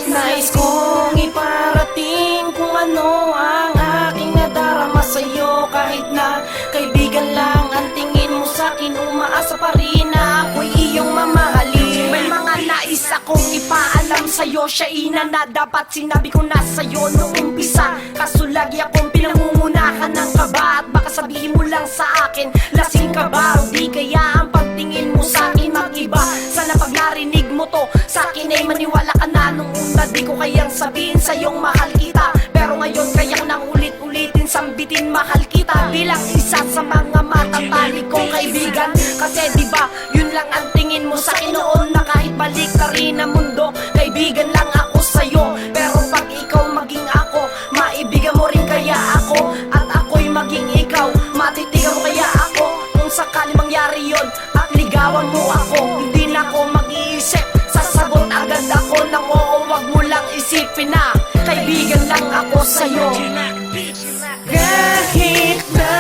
Nais kong iparating kung ano ang aking nadarama sa'yo. Kahit na kaibigan lang ang tingin mo sa'kin, umaasa pa rin na ako'y iyong mamahalin. May mga nais akong ipaalam sa'yo, siya na dapat sinabi ko na sa'yo noong umpisa. Kaso lagi akong pinangungunahan ng kaba, at baka sabihin mo lang sa akin, lasing ka ba? O di kaya ang pagtingin mo sa'kin mag-iba. Sana pag narinig mo to sa'kin ay maniwala ka na. Nung una di ko kayang sabihin sa'yong mahal kita, pero ngayon kaya ko nang ulit-ulitin sambitin mahal kita. Bilang isa sa mga matatalik kong kaibigan. Kasi diba yun lang ang tingin mo sa'kin noon, na kahit balik ka rin ang mundo, kaibigan lang ako sa'yo. Pero pag ikaw maging ako, maibigan mo rin kaya ako, at ako'y maging ikaw, matitigan mo kaya ako. Kung sakali mangyari yun at ligawan mo ako, hindi na ako mag-iisip, sasagot agad ako ng oo. Wag mo lang isipin na kaibigan lang ako sa'yo. Kahit na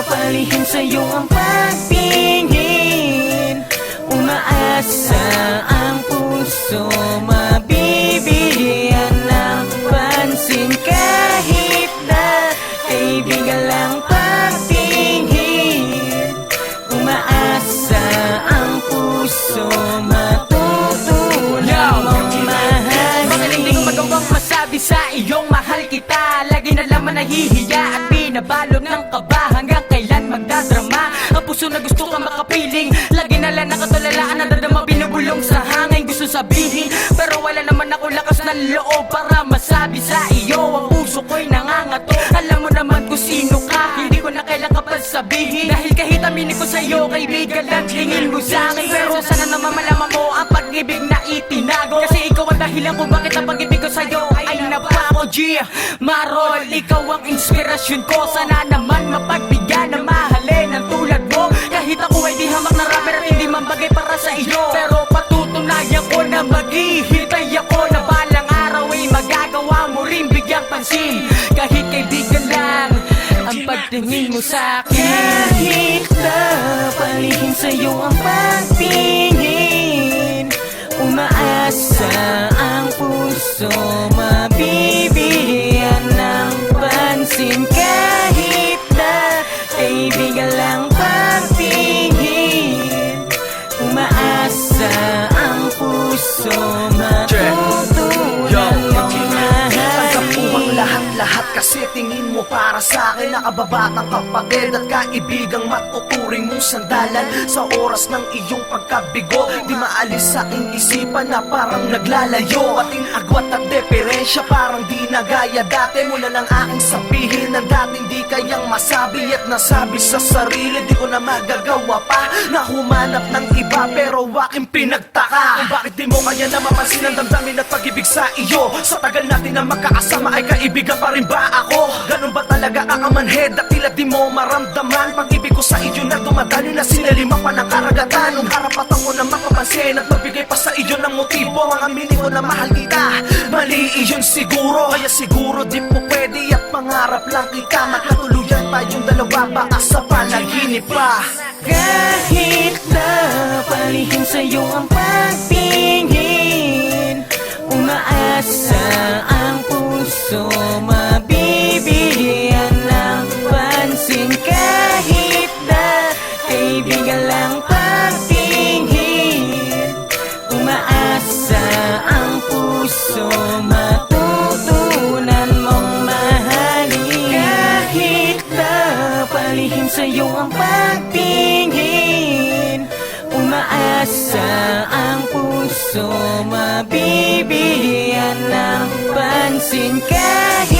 palihim sa'yo ang pagtingin, umaasa ang puso, mabibigyan ng pansin. Kahit na kaibigan lang pagtingin, umaasa ang puso, matutunan mong mahalin. Bakit hindi ko magawang masabi sa iyong mahal kita? Lagi na lamang nahihiya at binabalog ng kaba. Hanggang kailan magdadrama ang puso na gusto ka makapiling? Lagi na lang nakatulalaan, nadadama binubulong sa hangin. Gusto sabihin pero wala naman ako lakas ng loob para masabi sa iyo. Ang puso ko'y nangangato, alam mo naman kung sino ka. Hindi ko na kailangan kapag sabihin, dahil kahit aminin ko sa'yo, kaibigan lang tingin mo sa'kin. Pero sana naman malaman mo ang pag-ibig na itinago, kasi ikaw ang dahilan kung bakit ang pag-ibig ko sa'yo ay napako. G, Marol, ikaw ang inspirasyon ko. Sana naman mapagbigyan na mahalin ang tulad mo. Kahit ako ay di hamak na rapper at hindi man bagay para sa iyo, pero patutunayan ko na maghihintay ako, na balang araw ay magagawa mo rin bigyang pansin. Kahit kaibigan lang ang pagtingin mo sa'kin. Kahit na palihim sa'yo ang pagtingin, umaasa ang puso, mabibigyan ng pansin. Kahit na kaibigan lang pagtingin, umaasa ang puso, matutunan mong Tanggap mo ang mahalin. lahat-lahat, kasi tingin mo para sa'kin nakababatang kapatid at kaibigang matuturing mong sandalan. Sa oras ng iyong pagkabigo, di maalis sa aking isipan na parang naglalayo. Ating agwat at diferensya parang di na gaya dati. Mula ng aking sabihin na dating di kayang masabi at nasabi sa sarili, di ko na magagawa pa na humanap ng iba, pero aking pinagtaka kung bakit di mo kaya na mapansin ang damdamin at pag-ibig sa iyo. Sa tagal natin na magkakasama ay kaibigan pa rin ba ako? Ganun ba talaga kakamanhed at tila di mo maramdaman? Pag-ibig ko sa iyo na dumadalo na sinalima pa ng karagatan. Nung karapatan ko na makapansin at magbigay pa sa iyo ng motibo, ang aminin ko na mahal kita, mali iyon siguro. Kaya siguro di po pwede at pangarap lang kita, magkatuluyan tayong dalawa, baka sa panaginip pa. Kahit na palihim sa'yo ang pagtingin, umaasa ang puso, mabibigyan ng pansin. Kahit na kaibigan lang pagtingin, umaasa ang puso, matutunan mong mahalin. Kahit na palihim sa'yo ang pagtingin, umaasa ang puso, mabibigyan ng pansin. Kahit